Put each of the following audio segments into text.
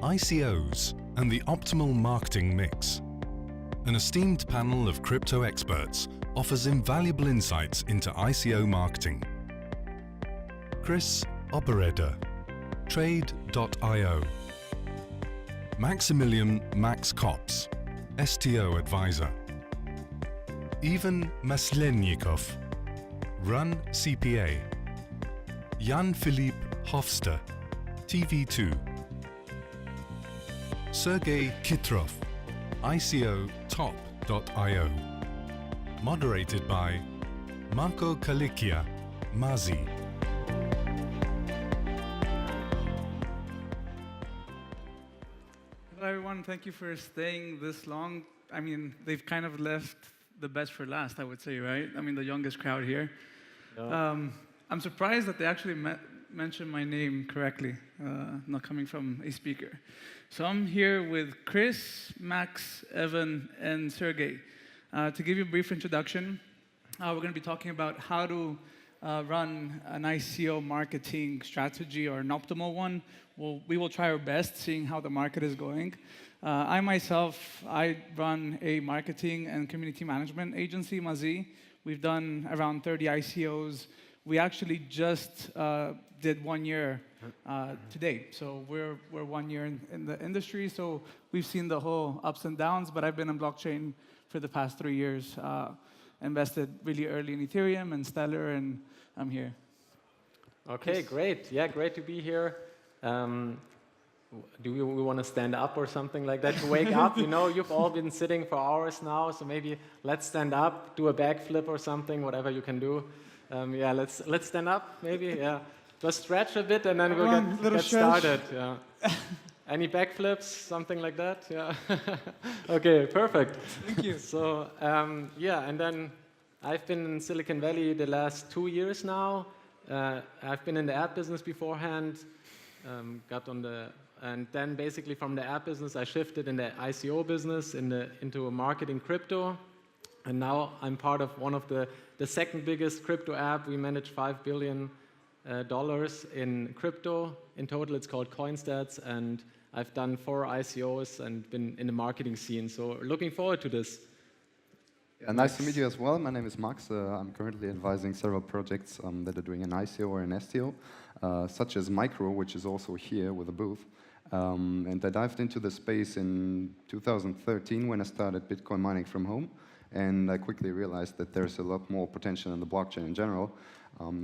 ICOs and the optimal marketing mix. An esteemed panel of crypto experts offers invaluable insights into ICO marketing. Chris Obereder, Trade.io. Maximilian Max Kops, STO advisor. Ivan Maslennikov, Run CPA. Phillippe Hofste, TV2. Sergey Khitrov, ICOTOP.io. Moderated by Calicchia, Mazee. Hello everyone, thank you for staying this long. I mean, they've kind of left the best for last, I would say, right? I mean, the youngest crowd here. Yeah. I'm surprised that they actually mentioned my name correctly, not coming from a speaker. So I'm here with Chris, Max, Evan, and Sergey. To give you a brief introduction, we're going to be talking about how to run an ICO marketing strategy or an optimal one. We will try our best, seeing how the market is going. I run a marketing and community management agency, Mazee. We've done around 30 ICOs. We actually just did 1 year today. So we're 1 year in the industry. So we've seen the whole ups and downs, but I've been in blockchain for the past 3 years. Invested really early in Ethereum and Stellar, and I'm here. Okay, great. Yeah, great to be here. Do we want to stand up or something like that to wake up? You know, you've all been sitting for hours now, so maybe let's stand up, do a backflip or something, whatever you can do. Yeah, let's stand up, maybe. Yeah, just stretch a bit, and then we'll get started. Yeah. Any backflips, something like that? Yeah. Okay, perfect. Thank you. So yeah, and then I've been in Silicon Valley the last 2 years now. I've been in the app business beforehand. And then basically from the app business, I shifted in the ICO business into a marketing crypto. And now I'm part of one of the second biggest crypto app. We manage $5 billion in crypto. In total, it's called CoinStats. And I've done 4 ICOs and been in the marketing scene. So looking forward to this. Yeah, nice to meet you as well. My name is Max. I'm currently advising several projects that are doing an ICO or an STO, such as Micro, which is also here with a booth. And I dived into the space in 2013 when I started Bitcoin mining from home. And I quickly realized that there's a lot more potential in the blockchain in general.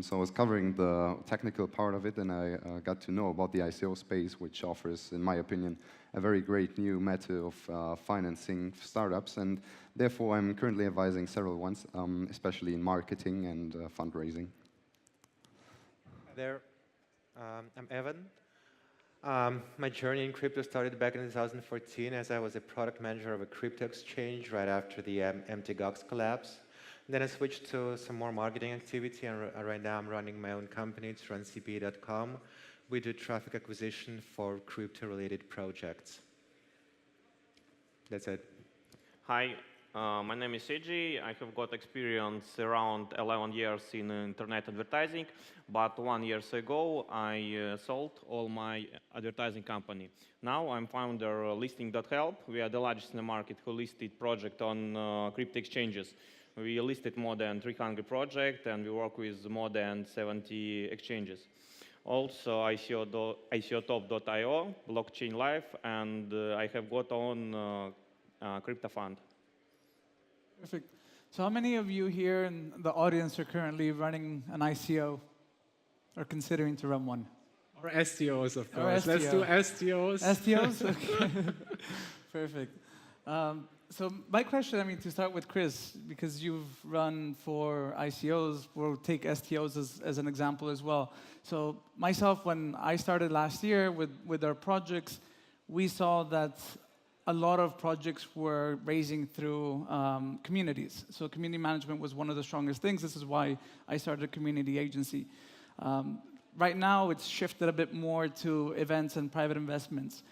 So I was covering the technical part of it, and I got to know about the ICO space, which offers, in my opinion, a very great new method of financing startups. And therefore, I'm currently advising several ones, especially in marketing and fundraising. Hi there. I'm Evan. My journey in crypto started back in 2014 as I was a product manager of a crypto exchange right after the MTGOX collapse. And then I switched to some more marketing activity, and right now I'm running my own company. It's runcpa.com. We do traffic acquisition for crypto-related projects. That's it. Hi, my name is Sergey. I have got experience around 11 years in internet advertising, but 1 year ago I sold all my advertising company. Now I'm founder of listing.help. We are the largest in the market who listed project on crypto exchanges. We listed more than 300 projects, and we work with more than 70 exchanges. Also, ICOTOP.io, Blockchain Life, and I have got on crypto fund. Perfect. So how many of you here in the audience are currently running an ICO or considering to run one? Or STOs, of course. STO. Let's do STOs. STOs? Okay. Perfect. So my question, I mean, to start with Chris, because you've run 4 ICOs, we'll take STOs as an example as well. So myself, when I started last year with our projects, we saw that a lot of projects were raising through communities. So community management was one of the strongest things. This is why I started a community agency. Right now, it's shifted a bit more to events and private investments.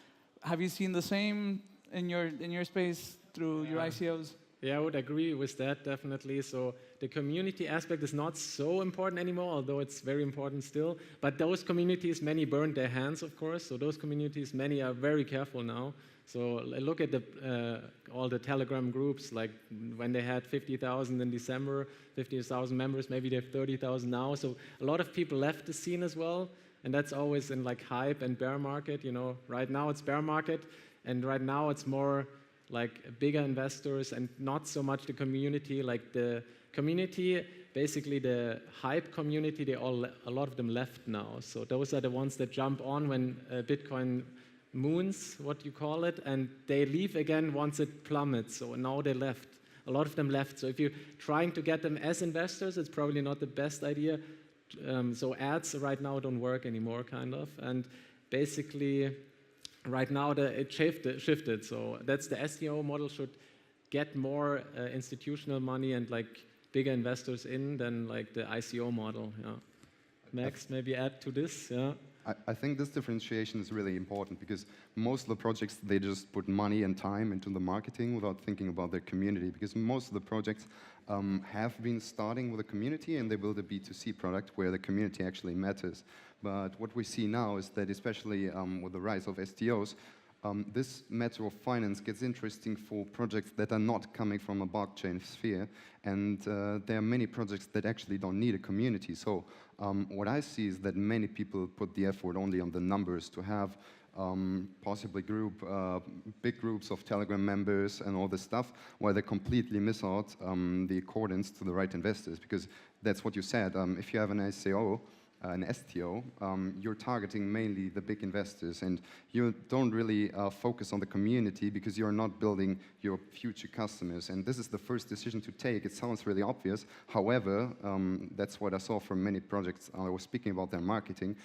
Have you seen the same in your space through your ICOs? Yeah, I would agree with that, definitely. So the community aspect is not so important anymore, although it's very important still. But those communities, many burned their hands, of course. So those communities, many are very careful now. So look at all the Telegram groups, like when they had 50,000 in December, 50,000 members, maybe they have 30,000 now. So a lot of people left the scene as well. And that's always in like hype and bear market. You know, right now it's bear market, and right now it's more like bigger investors and not so much the community. Like the community, basically the hype community, a lot of them left now. So those are the ones that jump on when Bitcoin moons, what you call it, and they leave again once it plummets. So now they left. A lot of them left. So if you're trying to get them as investors, it's probably not the best idea. So ads right now don't work anymore, kind of. And basically, right now it shifted. So that's the STO model should get more institutional money and like bigger investors in than like the ICO model. Yeah. Max, maybe add to this. Yeah. I think this differentiation is really important because most of the projects, they just put money and time into the marketing without thinking about their community, because most of the projects have been starting with a community and they build a B2C product where the community actually matters. But what we see now is that especially with the rise of STOs, this matter of finance gets interesting for projects that are not coming from a blockchain sphere, and there are many projects that actually don't need a community. So what I see is that many people put the effort only on the numbers to have possibly big groups of Telegram members and all this stuff, while they completely miss out the accordance to the right investors, because that's what you said. If you have an ICO, an STO, you're targeting mainly the big investors, and you don't really focus on the community because you're not building your future customers. And this is the first decision to take. It sounds really obvious. However, that's what I saw from many projects. I was speaking about their marketing.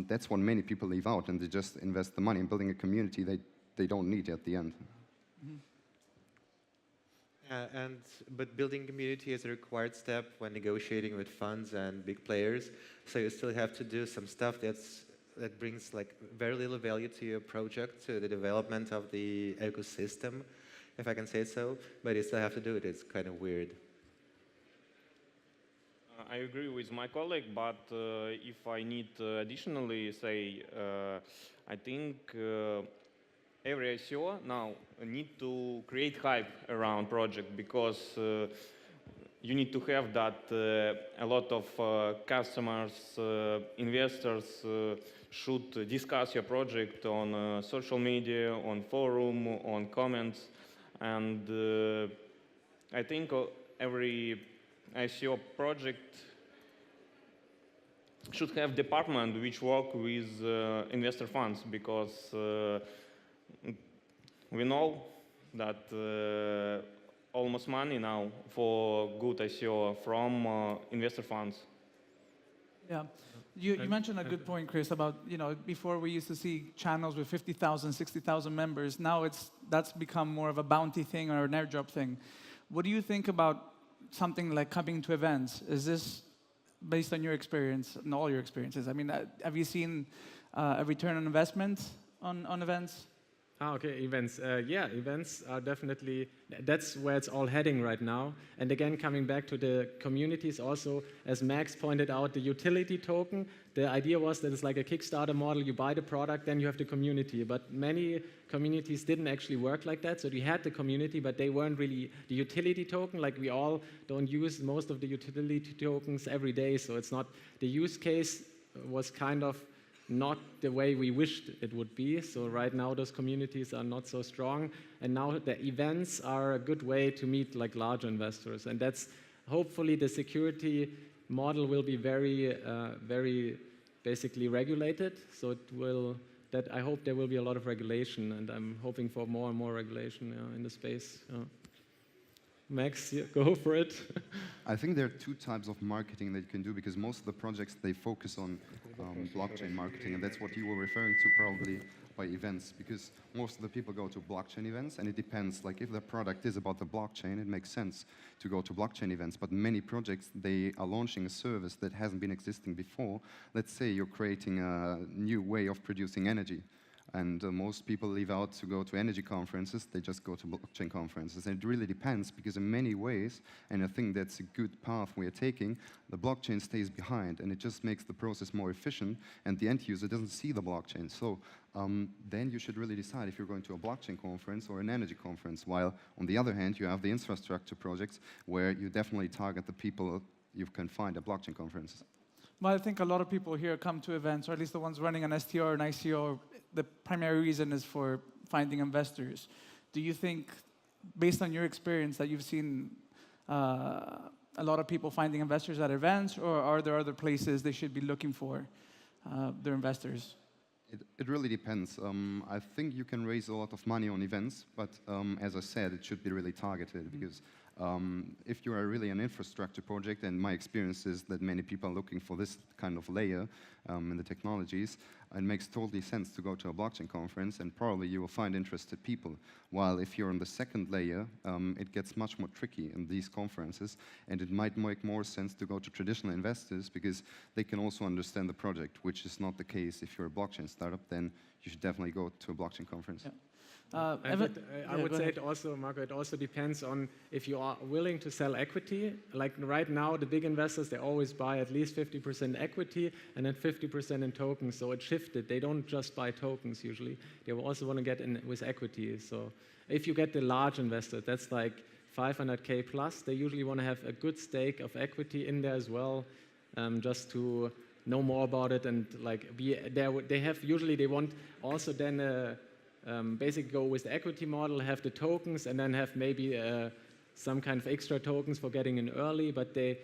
That's what many people leave out, and they just invest the money in building a community they don't need at the end. Mm-hmm. But building community is a required step when negotiating with funds and big players. So you still have to do some stuff that brings like very little value to your project, to the development of the ecosystem, if I can say so. But you still have to do it. It's kind of weird. I agree with my colleague, but if I need additionally say, I think every ICO now need to create hype around project, because you need to have that a lot of customers, investors should discuss your project on social media, on forum, on comments, and I think every ICO project should have department which work with investor funds, because we know that almost money now for good ICO from investor funds. Yeah, you mentioned a good point, Chris, about, before we used to see channels with 50,000, 60,000 members. Now that's become more of a bounty thing or an airdrop thing. What do you think about something like coming to events? Is this based on your experience and all your experiences? I mean, have you seen a return on investment on events? Okay, events. Yeah, events are definitely, that's where it's all heading right now. And again, coming back to the communities also, as Max pointed out, the utility token, the idea was that it's like a Kickstarter model. You buy the product, then you have the community. But many communities didn't actually work like that. So they had the community, but they weren't really the utility token. Like we all don't use most of the utility tokens every day. So it's not, the use case was kind of not the way we wished it would be. So right now those communities are not so strong, and now the events are a good way to meet like larger investors, and that's hopefully the security model will be very very basically regulated. So it will, that I hope there will be a lot of regulation, and I'm hoping for more and more regulation in the space. Max, go for it. I think there are two types of marketing that you can do, because most of the projects, they focus on blockchain marketing, and that's what you were referring to probably by events, because most of the people go to blockchain events, and it depends. Like if the product is about the blockchain, it makes sense to go to blockchain events, but many projects, they are launching a service that hasn't been existing before. Let's say you're creating a new way of producing energy. And most people leave out to go to energy conferences, they just go to blockchain conferences. And it really depends, because in many ways, and I think that's a good path we are taking, the blockchain stays behind, and it just makes the process more efficient, and the end user doesn't see the blockchain. So then you should really decide if you're going to a blockchain conference or an energy conference, while on the other hand, you have the infrastructure projects where you definitely target the people you can find at blockchain conferences. Well, I think a lot of people here come to events, or at least the ones running an STO or an ICO, the primary reason is for finding investors. Do you think, based on your experience, that you've seen a lot of people finding investors at events, or are there other places they should be looking for their investors? It really depends. I think you can raise a lot of money on events, but as I said, it should be really targeted, because if you are really an infrastructure project, and my experience is that many people are looking for this kind of layer in the technologies, it makes totally sense to go to a blockchain conference, and probably you will find interested people. While if you're on the second layer, it gets much more tricky in these conferences, and it might make more sense to go to traditional investors, because they can also understand the project, which is not the case if you're a blockchain startup. Then you should definitely go to a blockchain conference. Yeah. I would say it also, Marco, it also depends on if you are willing to sell equity. Like right now, the big investors, they always buy at least 50% equity and then 50% in tokens. So it shifted. They don't just buy tokens usually. They will also want to get in with equity. So if you get the large investor, that's like 500K plus, they usually want to have a good stake of equity in there as well, just to know more about it, and like be there. They want also then basically go with the equity model, have the tokens, and then have maybe some kind of extra tokens for getting in early. But they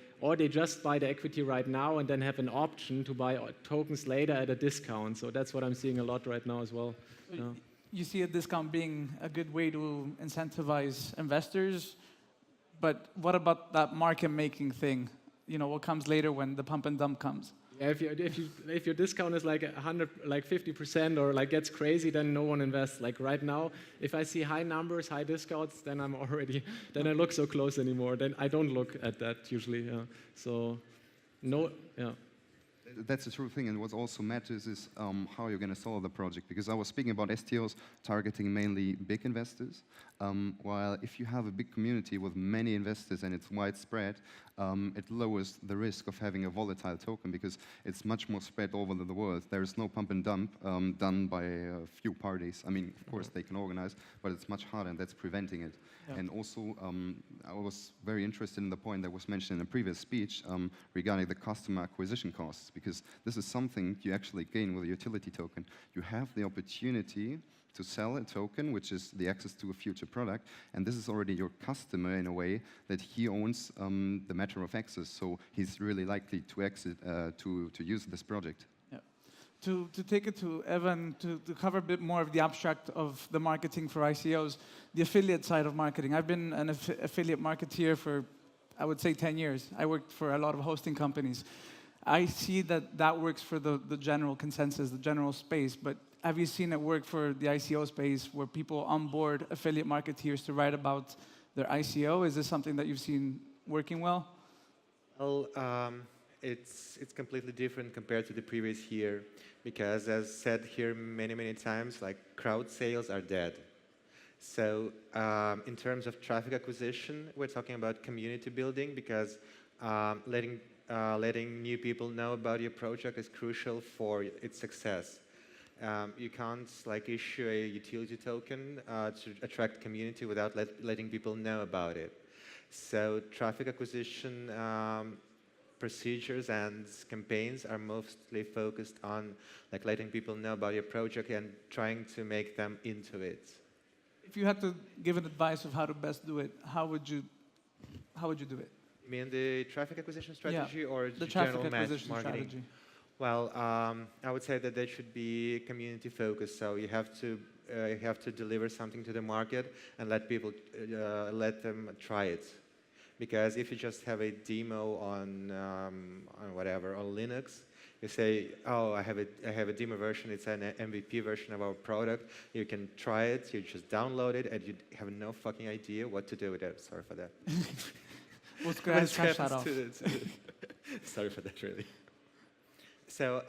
just buy the equity right now and then have an option to buy tokens later at a discount. So that's what I'm seeing a lot right now as well. You see a discount being a good way to incentivize investors, but what about that market making thing? You know, what comes later when the pump and dump comes? Yeah, if your discount is like 50% or like gets crazy, then no one invests. Like right now, if I see high numbers, high discounts, then I look so close anymore. Then I don't look at that usually. Yeah. So, no, yeah. That's the true thing, and what also matters is how you're going to solve the project. Because I was speaking about STOs targeting mainly big investors, while if you have a big community with many investors and it's widespread, it lowers the risk of having a volatile token, because it's much more spread over the world. There is no pump and dump done by a few parties. I mean, of course, they can organize, but it's much harder, and that's preventing it. Yeah. And also, I was very interested in the point that was mentioned in a previous speech regarding the customer acquisition costs, because this is something you actually gain with a utility token. You have the opportunity to sell a token, which is the access to a future product, and this is already your customer in a way that he owns the matter of access, so he's really likely to exit to use this project. Yeah. To take it to Evan, to cover a bit more of the abstract of the marketing for ICOs, the affiliate side of marketing. I've been an affiliate marketeer for, I would say, 10 years. I worked for a lot of hosting companies. I see that works for the general consensus, the general space, but have you seen it work for the ICO space, where people onboard affiliate marketeers to write about their ICO? Is this something that you've seen working well? Well, it's completely different compared to the previous year, because as said here many times, like crowd sales are dead. So in terms of traffic acquisition, we're talking about community building, because letting new people know about your project is crucial for its success. You can't like issue a utility token to attract community without letting people know about it. So traffic acquisition procedures and campaigns are mostly focused on like letting people know about your project and trying to make them into it. If you had to give an advice of how to best do it, how would you do it? You mean the traffic acquisition strategy, yeah, or the general traffic acquisition marketing? Strategy? Well, I would say that they should be community focused. So you have to deliver something to the market and let people let them try it. Because if you just have a demo on whatever, on Linux, you say, oh, I have a demo version, it's an MVP version of our product, you can try it, you just download it, and you have no fucking idea what to do with it. Sorry for that. Let's crash that off. Sorry for that, really. So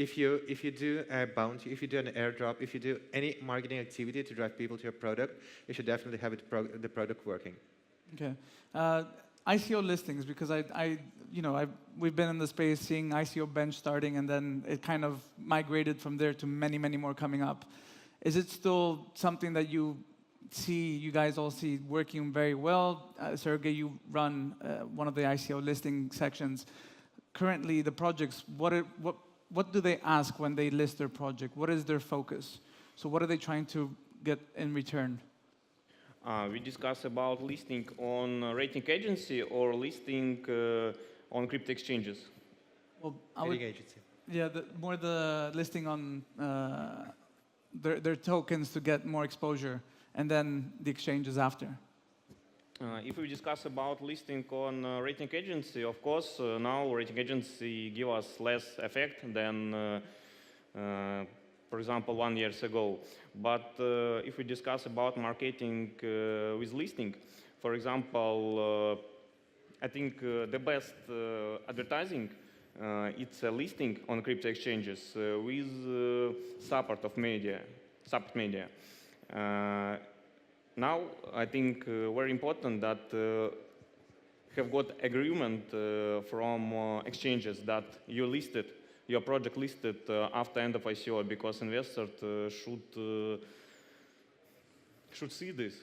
if you do a bounty, if you do an airdrop, if you do any marketing activity to drive people to your product, you should definitely have the product working. Okay. ICO listings, because we've been in the space seeing ICO bench starting, and then it kind of migrated from there to many, many more coming up. Is it still something that you guys all see working very well? Sergey, you run one of the ICO listing sections. Currently, the projects, what do they ask when they list their project? What is their focus? So what are they trying to get in return? We discuss about listing on a rating agency or listing on crypto exchanges. Well, Rating agency. Yeah, more the listing on their tokens to get more exposure, and then the exchanges after. If we discuss about listing on rating agency, of course, now rating agency give us less effect than, for example, 1 year ago. But if we discuss about marketing with listing, for example, I think the best advertising it's a listing on crypto exchanges with support media. Now, I think very important that have got agreement from exchanges that your project listed after end of ICO, because investors should see this.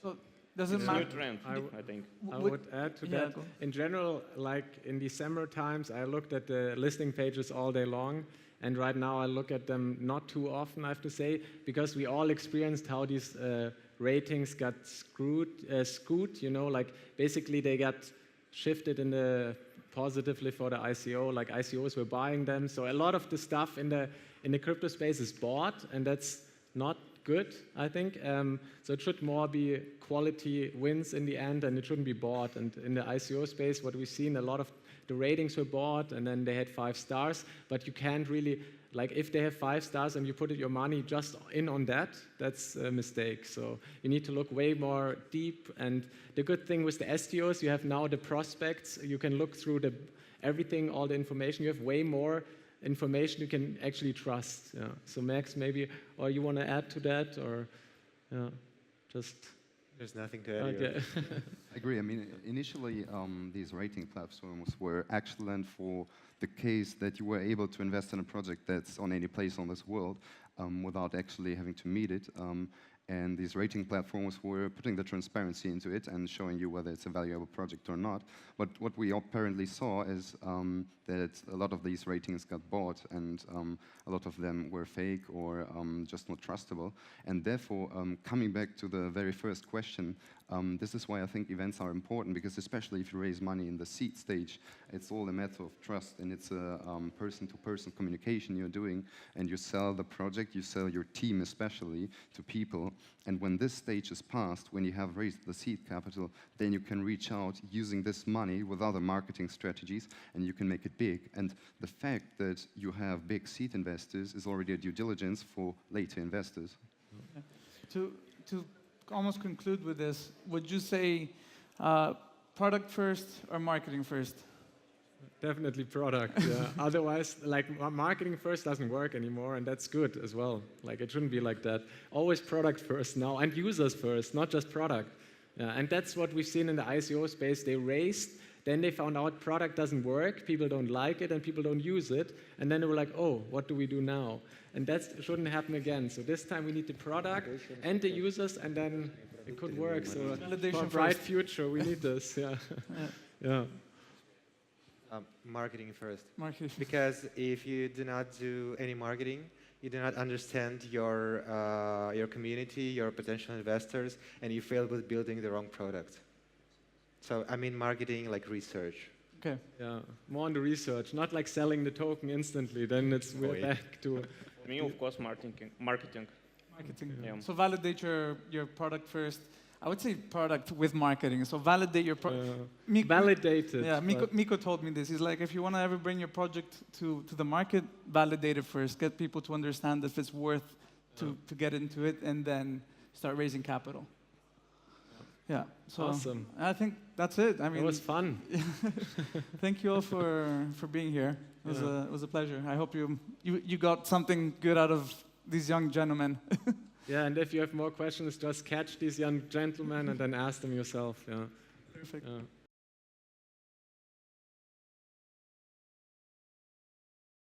So does it It's a matter? new trend, I think. I would add to that. In general, like in December times, I looked at the listing pages all day long. And right now, I look at them not too often, I have to say, because we all experienced how these ratings got screwed, like basically they got shifted in the positively for the ICO, like ICOs were buying them. So a lot of the stuff in the crypto space is bought, and that's not good, I think. So it should more be quality wins in the end, and it shouldn't be bought. And in the ICO space, what we've seen, a lot of the ratings were bought, and then they had 5 stars, but you can't really, like if they have 5 stars and you put your money just in on that, that's a mistake. So you need to look way more deep. And the good thing with the STOs, you have now the prospects. You can look through everything, all the information. You have way more information you can actually trust. Yeah. So Max, maybe, or you want to add to that, or just... There's nothing to add. Okay. I agree. I mean, initially, these rating platforms were excellent for the case that you were able to invest in a project that's on any place on this world without actually having to meet it. And these rating platforms were putting the transparency into it and showing you whether it's a valuable project or not. But what we apparently saw is that a lot of these ratings got bought, and a lot of them were fake or just not trustable. And therefore, coming back to the very first question, this is why I think events are important, because especially if you raise money in the seed stage, it's all a matter of trust, and it's a person-to-person communication you're doing, and you sell the project, you sell your team especially to people. And when this stage is passed, when you have raised the seed capital, then you can reach out using this money with other marketing strategies, and you can make it big. And the fact that you have big seed investors is already a due diligence for later investors. To almost conclude with this, would you say product first or marketing first? Definitely product. Yeah. Otherwise, like marketing first doesn't work anymore, and that's good as well. Like it shouldn't be like that. Always product first now, and users first, not just product. And that's what we've seen in the ICO space. They raised, then they found out product doesn't work, people don't like it, and people don't use it. And then they were like, oh, what do we do now? And that shouldn't happen again. So this time we need the product and the users, and then it could work. So for a bright future, we need this. Yeah. Yeah. Marketing first. Marketing. Because if you do not do any marketing, you do not understand your community, your potential investors, and you fail with building the wrong product. So I mean marketing like research. Okay. Yeah, more on the research, not like selling the token instantly. Then we're back to... For me, of course, marketing. Marketing. Yeah. So validate your product first. I would say product with marketing. So validate your product. Validate it. Yeah, Miko told me this. He's like, if you want to ever bring your project to the market, validate it first. Get people to understand if it's worth to get into it, and then start raising capital. Yeah. So awesome. I think that's it. I mean, it was fun. Thank you all for being here. It was a pleasure. I hope you got something good out of these young gentlemen. Yeah, and if you have more questions, just catch these young gentlemen and then ask them yourself. Yeah. Perfect. Yeah.